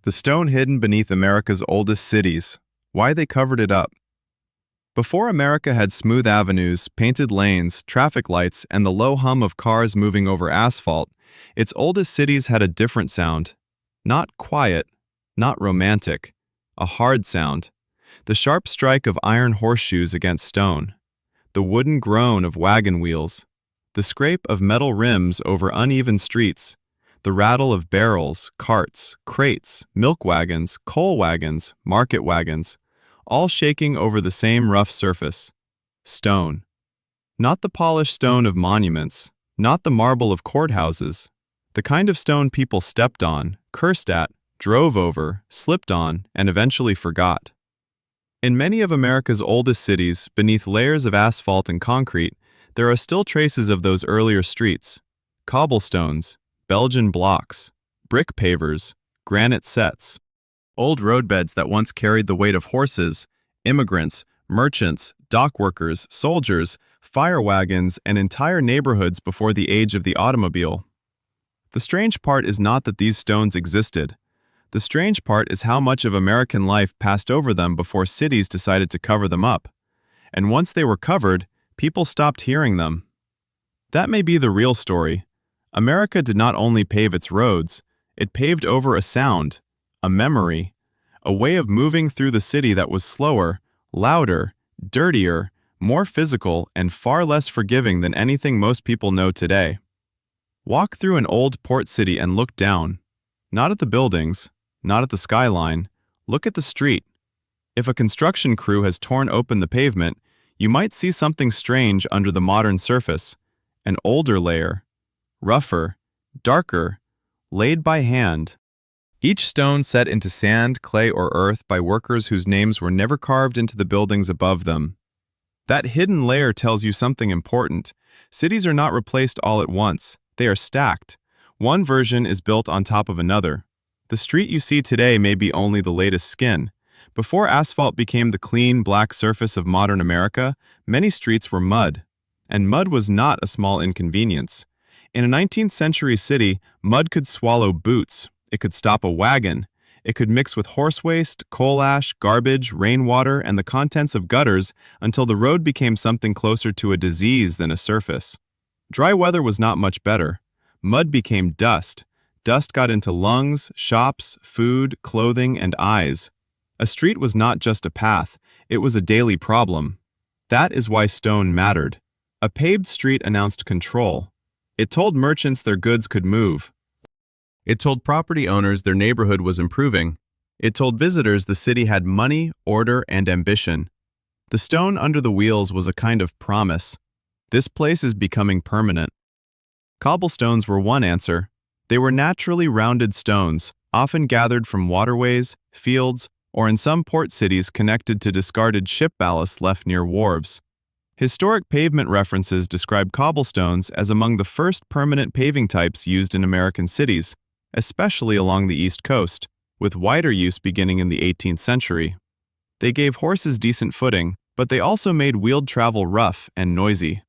The stone hidden beneath America's oldest cities. Why they covered it up. Before America had smooth avenues, painted lanes, traffic lights, and the low hum of cars moving over asphalt, its oldest cities had a different sound. Not quiet, not romantic, a hard sound. The sharp strike of iron horseshoes against stone. The wooden groan of wagon wheels. The scrape of metal rims over uneven streets. The rattle of barrels, carts, crates, milk wagons, coal wagons, market wagons, all shaking over the same rough surface. Stone. Not the polished stone of monuments, not the marble of courthouses, the kind of stone people stepped on, cursed at, drove over, slipped on, and eventually forgot. In many of America's oldest cities, beneath layers of asphalt and concrete, there are still traces of those earlier streets. Cobblestones, Belgian blocks, brick pavers, granite sets. Old roadbeds that once carried the weight of horses, immigrants, merchants, dock workers, soldiers, fire wagons, and entire neighborhoods before the age of the automobile. The strange part is not that these stones existed. The strange part is how much of American life passed over them before cities decided to cover them up. And once they were covered, people stopped hearing them. That may be the real story. America did not only pave its roads, it paved over a sound, a memory, a way of moving through the city that was slower, louder, dirtier, more physical, and far less forgiving than anything most people know today. Walk through an old port city and look down. Not at the buildings, not at the skyline, look at the street. If a construction crew has torn open the pavement, you might see something strange under the modern surface, an older layer, rougher, darker, laid by hand. Each stone set into sand, clay, or earth by workers whose names were never carved into the buildings above them. That hidden layer tells you something important. Cities are not replaced all at once. They are stacked. One version is built on top of another. The street you see today may be only the latest skin. Before asphalt became the clean, black surface of modern America, many streets were mud. And mud was not a small inconvenience. In a 19th century city, mud could swallow boots, it could stop a wagon, it could mix with horse waste, coal ash, garbage, rainwater, and the contents of gutters until the road became something closer to a disease than a surface. Dry weather was not much better. Mud became dust. Dust got into lungs, shops, food, clothing, and eyes. A street was not just a path, it was a daily problem. That is why stone mattered. A paved street announced control. It told merchants their goods could move. It told property owners their neighborhood was improving. It told visitors the city had money, order, and ambition. The stone under the wheels was a kind of promise. This place is becoming permanent. Cobblestones were one answer. They were naturally rounded stones, often gathered from waterways, fields, or in some port cities connected to discarded ship ballast left near wharves. Historic pavement references describe cobblestones as among the first permanent paving types used in American cities, especially along the East Coast, with wider use beginning in the 18th century. They gave horses decent footing, but they also made wheeled travel rough and noisy.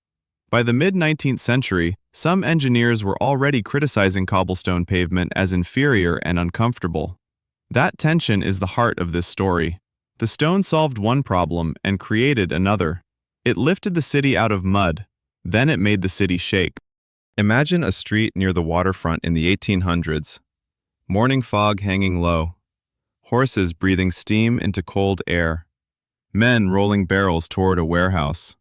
By the mid-19th century, some engineers were already criticizing cobblestone pavement as inferior and uncomfortable. That tension is the heart of this story. The stone solved one problem and created another. It lifted the city out of mud, then it made the city shake. Imagine a street near the waterfront in the 1800s. Morning fog hanging low. Horses breathing steam into cold air. Men rolling barrels toward a warehouse.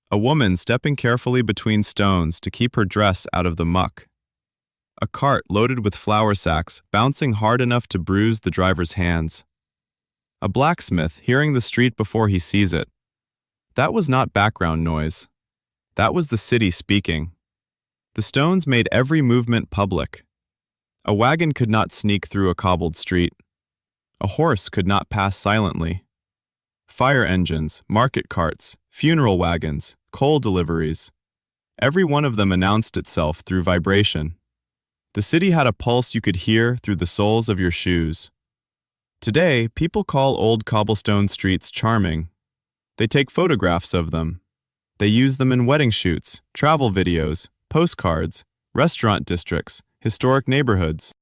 A woman stepping carefully between stones to keep her dress out of the muck. A cart loaded with flour sacks bouncing hard enough to bruise the driver's hands. A blacksmith hearing the street before he sees it. That was not background noise. That was the city speaking. The stones made every movement public. A wagon could not sneak through a cobbled street. A horse could not pass silently. Fire engines, market carts, funeral wagons, coal deliveries. Every one of them announced itself through vibration. The city had a pulse you could hear through the soles of your shoes. Today, people call old cobblestone streets charming. They take photographs of them. They use them in wedding shoots, travel videos, postcards, restaurant districts, historic neighborhoods.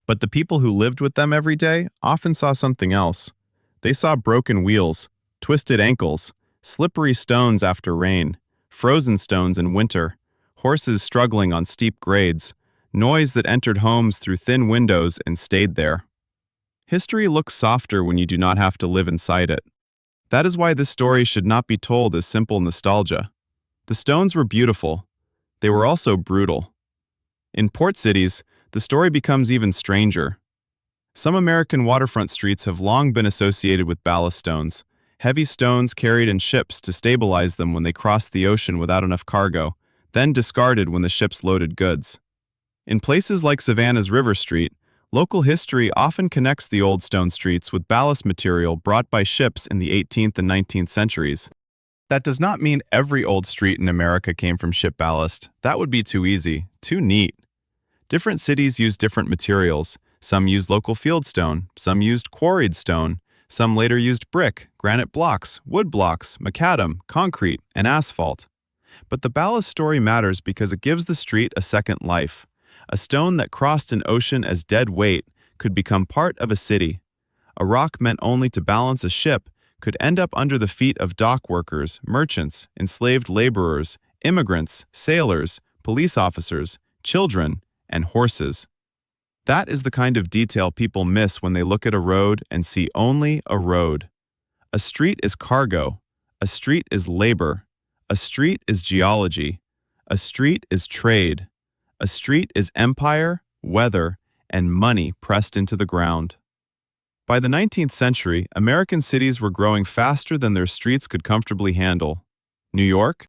But the people who lived with them every day often saw something else. They saw broken wheels, twisted ankles, slippery stones after rain, frozen stones in winter, horses struggling on steep grades, noise that entered homes through thin windows and stayed there. History looks softer when you do not have to live inside it. That is why this story should not be told as simple nostalgia. The stones were beautiful. They were also brutal. In port cities, the story becomes even stranger. Some American waterfront streets have long been associated with ballast stones, heavy stones carried in ships to stabilize them when they crossed the ocean without enough cargo, then discarded when the ships loaded goods. In places like Savannah's River Street, local history often connects the old stone streets with ballast material brought by ships in the 18th and 19th centuries. That does not mean every old street in America came from ship ballast. That would be too easy, too neat. Different cities use different materials. Some used local fieldstone, some used quarried stone, some later used brick, granite blocks, wood blocks, macadam, concrete, and asphalt. But the ballast story matters because it gives the street a second life. A stone that crossed an ocean as dead weight could become part of a city. A rock meant only to balance a ship could end up under the feet of dock workers, merchants, enslaved laborers, immigrants, sailors, police officers, children, and horses. That is the kind of detail people miss when they look at a road and see only a road. A street is cargo. A street is labor. A street is geology. A street is trade. A street is empire, weather, and money pressed into the ground. By the 19th century, American cities were growing faster than their streets could comfortably handle. New York,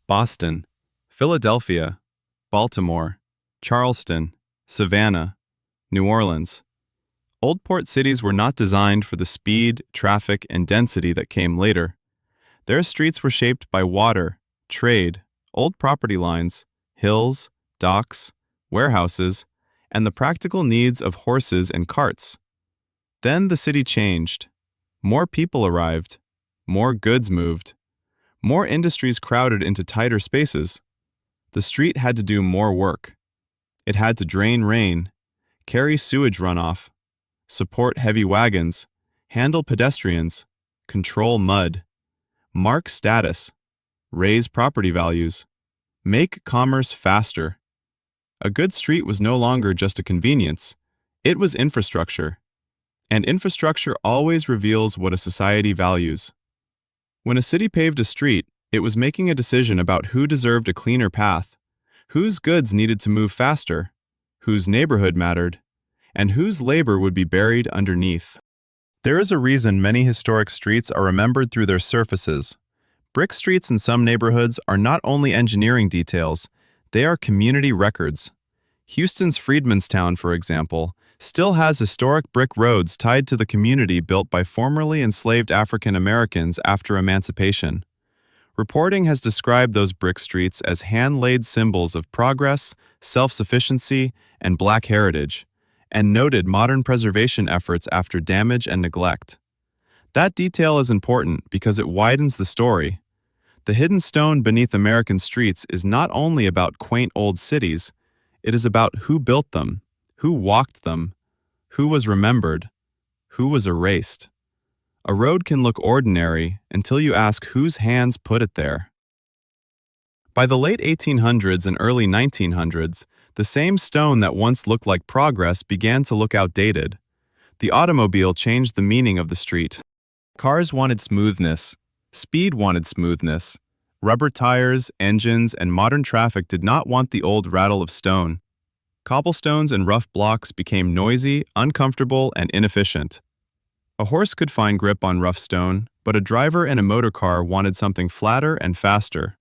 Boston, Philadelphia, Baltimore, Charleston, Savannah, New Orleans. Old port cities were not designed for the speed, traffic, and density that came later. Their streets were shaped by water, trade, old property lines, hills, docks, warehouses, and the practical needs of horses and carts. Then the city changed. More people arrived. More goods moved. More industries crowded into tighter spaces. The street had to do more work. It had to drain rain, carry sewage runoff, support heavy wagons, handle pedestrians, control mud, mark status, raise property values, make commerce faster. A good street was no longer just a convenience, it was infrastructure. And infrastructure always reveals what a society values. When a city paved a street, it was making a decision about who deserved a cleaner path, whose goods needed to move faster, whose neighborhood mattered, and whose labor would be buried underneath. There is a reason many historic streets are remembered through their surfaces. Brick streets in some neighborhoods are not only engineering details, they are community records. Houston's Freedmanstown, for example, still has historic brick roads tied to the community built by formerly enslaved African Americans after emancipation. Reporting has described those brick streets as hand-laid symbols of progress, self-sufficiency, and Black heritage, and noted modern preservation efforts after damage and neglect. That detail is important because it widens the story. The hidden stone beneath American streets is not only about quaint old cities, it is about who built them, who walked them, who was remembered, who was erased. A road can look ordinary until you ask whose hands put it there. By the late 1800s and early 1900s, the same stone that once looked like progress began to look outdated. The automobile changed the meaning of the street. Cars wanted smoothness. Speed wanted smoothness. Rubber tires, engines, and modern traffic did not want the old rattle of stone. Cobblestones and rough blocks became noisy, uncomfortable, and inefficient. A horse could find grip on rough stone, but a driver in a motor car wanted something flatter and faster.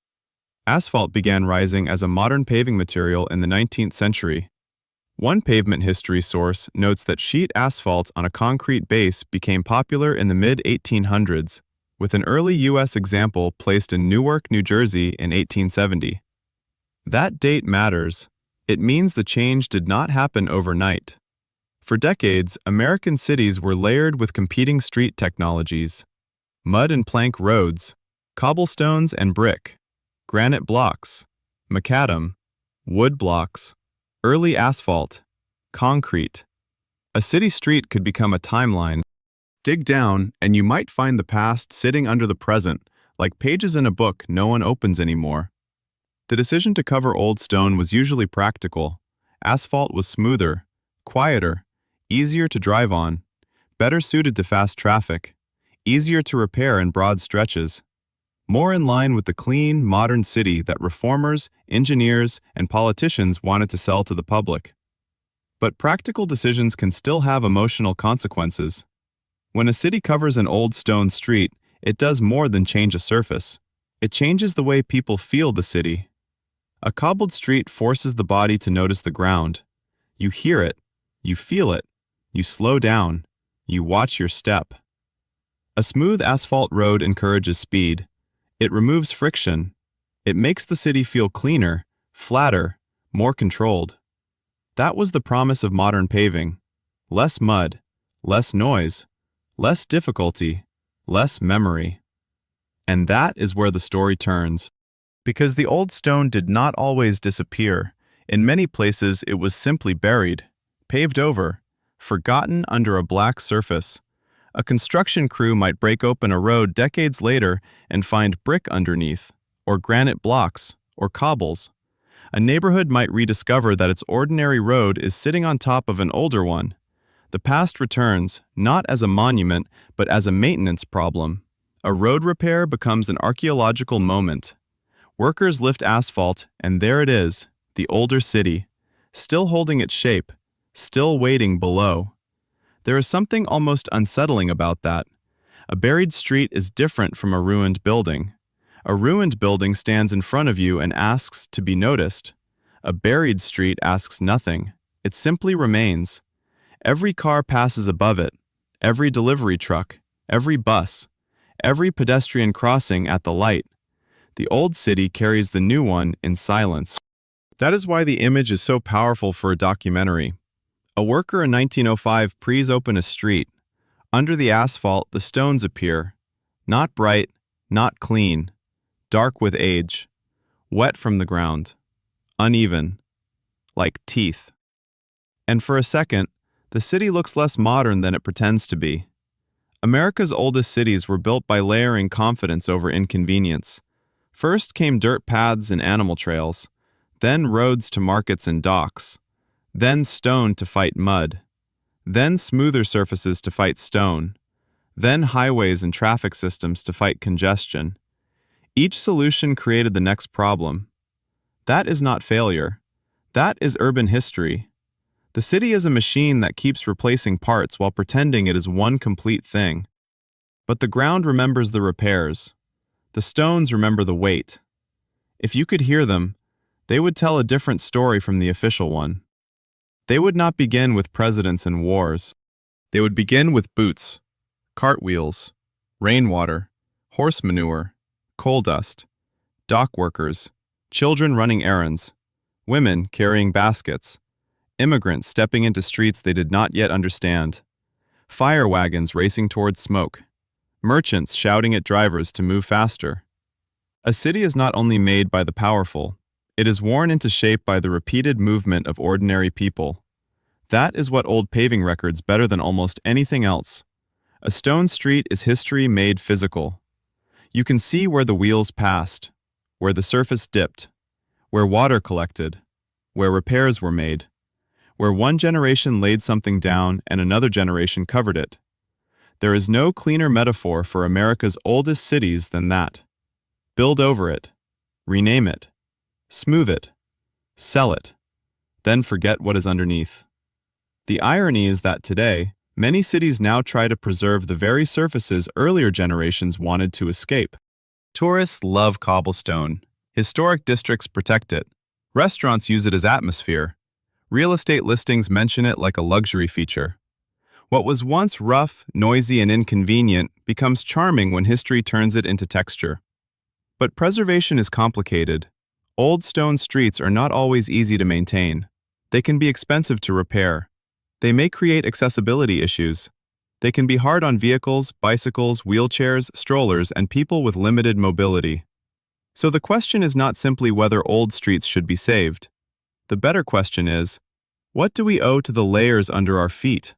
Asphalt began rising as a modern paving material in the 19th century. One pavement history source notes that sheet asphalt on a concrete base became popular in the mid-1800s, with an early U.S. example placed in Newark, New Jersey in 1870. That date matters. It means the change did not happen overnight. For decades, American cities were layered with competing street technologies: mud and plank roads, cobblestones and brick, granite blocks, macadam, wood blocks, early asphalt, concrete, A city street could become a timeline. Dig down, and you might find the past sitting under the present, like pages in a book no one opens anymore. The decision to cover old stone was usually practical. Asphalt was smoother, quieter, easier to drive on, better suited to fast traffic, easier to repair in broad stretches, more in line with the clean, modern city that reformers, engineers, and politicians wanted to sell to the public. But practical decisions can still have emotional consequences. When a city covers an old stone street, it does more than change a surface. It changes the way people feel the city. A cobbled street forces the body to notice the ground. You hear it, you feel it, you slow down, you watch your step. A smooth asphalt road encourages speed. It removes friction. It makes the city feel cleaner, flatter, more controlled. That was the promise of modern paving. Less mud, less noise, less difficulty, less memory. And that is where the story turns. Because the old stone did not always disappear. In many places it was simply buried, paved over, forgotten under a black surface. A construction crew might break open a road decades later and find brick underneath, or granite blocks, or cobbles. A neighborhood might rediscover that its ordinary road is sitting on top of an older one. The past returns, not as a monument, but as a maintenance problem. A road repair becomes an archaeological moment. Workers lift asphalt, and there it is, the older city, still holding its shape, still waiting below. There is something almost unsettling about that. A buried street is different from a ruined building. A ruined building stands in front of you and asks to be noticed. A buried street asks nothing. It simply remains. Every car passes above it, every delivery truck, every bus, every pedestrian crossing at the light. The old city carries the new one in silence. That is why the image is so powerful for a documentary. A worker in 1905 prees open a street. Under the asphalt, the stones appear. Not bright, not clean. Dark with age. Wet from the ground. Uneven. Like teeth. And for a second, the city looks less modern than it pretends to be. America's oldest cities were built by layering confidence over inconvenience. First came dirt paths and animal trails. Then roads to markets and docks. Then stone to fight mud. Then smoother surfaces to fight stone. Then highways and traffic systems to fight congestion. Each solution created the next problem. That is not failure. That is urban history. The city is a machine that keeps replacing parts while pretending it is one complete thing. But the ground remembers the repairs. The stones remember the weight. If you could hear them, they would tell a different story from the official one. They would not begin with presidents and wars. They would begin with boots, cartwheels, rainwater, horse manure, coal dust, dock workers, children running errands, women carrying baskets, immigrants stepping into streets they did not yet understand, fire wagons racing towards smoke, merchants shouting at drivers to move faster. A city is not only made by the powerful, it is worn into shape by the repeated movement of ordinary people. That is what old paving records better than almost anything else. A stone street is history made physical. You can see where the wheels passed, where the surface dipped, where water collected, where repairs were made, where one generation laid something down and another generation covered it. There is no cleaner metaphor for America's oldest cities than that. Build over it, rename it, smooth it, sell it, then forget what is underneath. The irony is that today, many cities now try to preserve the very surfaces earlier generations wanted to escape. Tourists love cobblestone. Historic districts protect it. Restaurants use it as atmosphere. Real estate listings mention it like a luxury feature. What was once rough, noisy, and inconvenient becomes charming when history turns it into texture. But preservation is complicated. Old stone streets are not always easy to maintain. They can be expensive to repair. They may create accessibility issues. They can be hard on vehicles, bicycles, wheelchairs, strollers, and people with limited mobility. So the question is not simply whether old streets should be saved. The better question is, what do we owe to the layers under our feet?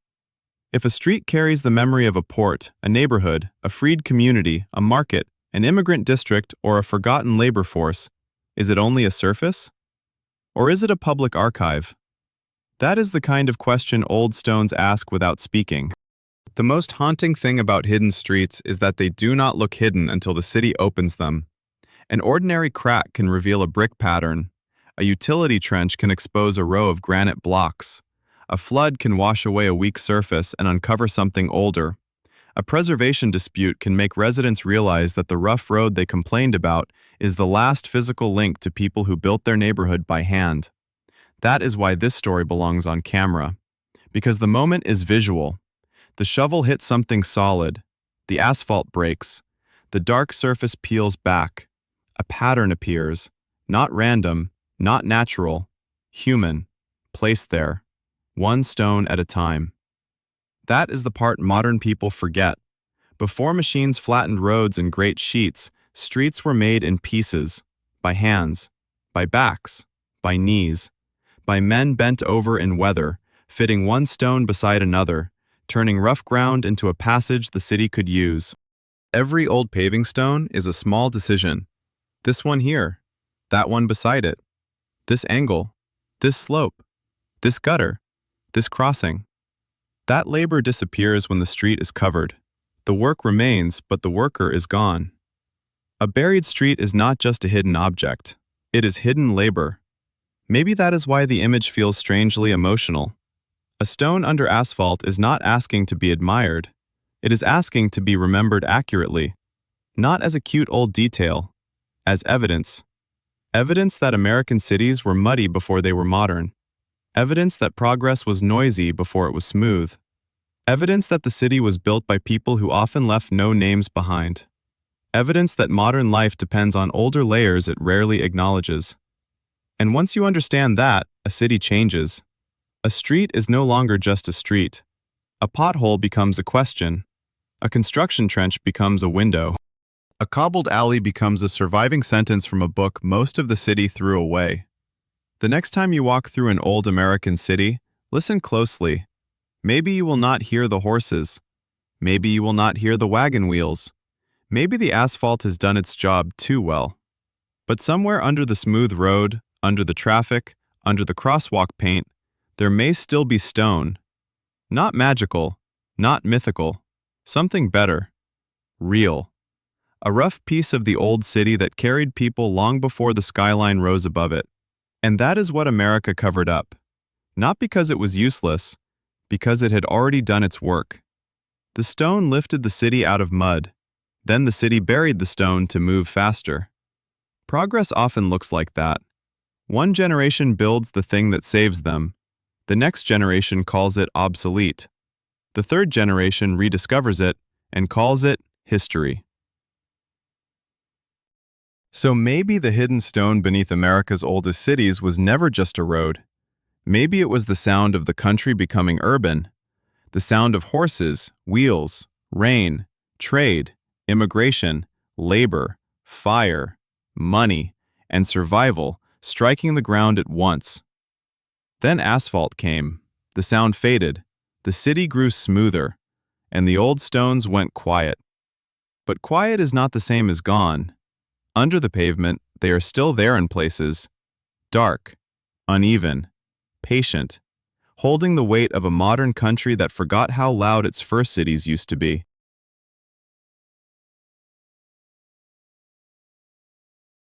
If a street carries the memory of a port, a neighborhood, a freed community, a market, an immigrant district, or a forgotten labor force, is it only a surface? Or is it a public archive? That is the kind of question old stones ask without speaking. The most haunting thing about hidden streets is that they do not look hidden until the city opens them. An ordinary crack can reveal a brick pattern. A utility trench can expose a row of granite blocks. A flood can wash away a weak surface and uncover something older. A preservation dispute can make residents realize that the rough road they complained about is the last physical link to people who built their neighborhood by hand. That is why this story belongs on camera. Because the moment is visual. The shovel hits something solid. The asphalt breaks. The dark surface peels back. A pattern appears. Not random, not natural, human, placed there, one stone at a time. That is the part modern people forget. Before machines flattened roads in great sheets, streets were made in pieces, by hands, by backs, by knees, by men bent over in weather, fitting one stone beside another, turning rough ground into a passage the city could use. Every old paving stone is a small decision. This one here, that one beside it, this angle, this slope, this gutter, this crossing. That labor disappears when the street is covered. The work remains, but the worker is gone. A buried street is not just a hidden object. It is hidden labor. Maybe that is why the image feels strangely emotional. A stone under asphalt is not asking to be admired. It is asking to be remembered accurately, not as a cute old detail, as evidence. Evidence that American cities were muddy before they were modern. Evidence that progress was noisy before it was smooth. Evidence that the city was built by people who often left no names behind. Evidence that modern life depends on older layers it rarely acknowledges. And once you understand that, a city changes. A street is no longer just a street. A pothole becomes a question. A construction trench becomes a window. A cobbled alley becomes a surviving sentence from a book most of the city threw away. The next time you walk through an old American city, listen closely. Maybe you will not hear the horses. Maybe you will not hear the wagon wheels. Maybe the asphalt has done its job too well. But somewhere under the smooth road, under the traffic, under the crosswalk paint, there may still be stone. Not magical, not mythical, something better. Real. A rough piece of the old city that carried people long before the skyline rose above it. And that is what America covered up. Not because it was useless, because it had already done its work. The stone lifted the city out of mud. Then the city buried the stone to move faster. Progress often looks like that. One generation builds the thing that saves them. The next generation calls it obsolete. The third generation rediscovers it and calls it history. So maybe the hidden stone beneath America's oldest cities was never just a road. Maybe it was the sound of the country becoming urban, the sound of horses, wheels, rain, trade, immigration, labor, fire, money, and survival striking the ground at once. Then asphalt came, the sound faded, the city grew smoother, and the old stones went quiet. But quiet is not the same as gone. Under the pavement, they are still there in places, dark, uneven, patient, holding the weight of a modern country that forgot how loud its first cities used to be.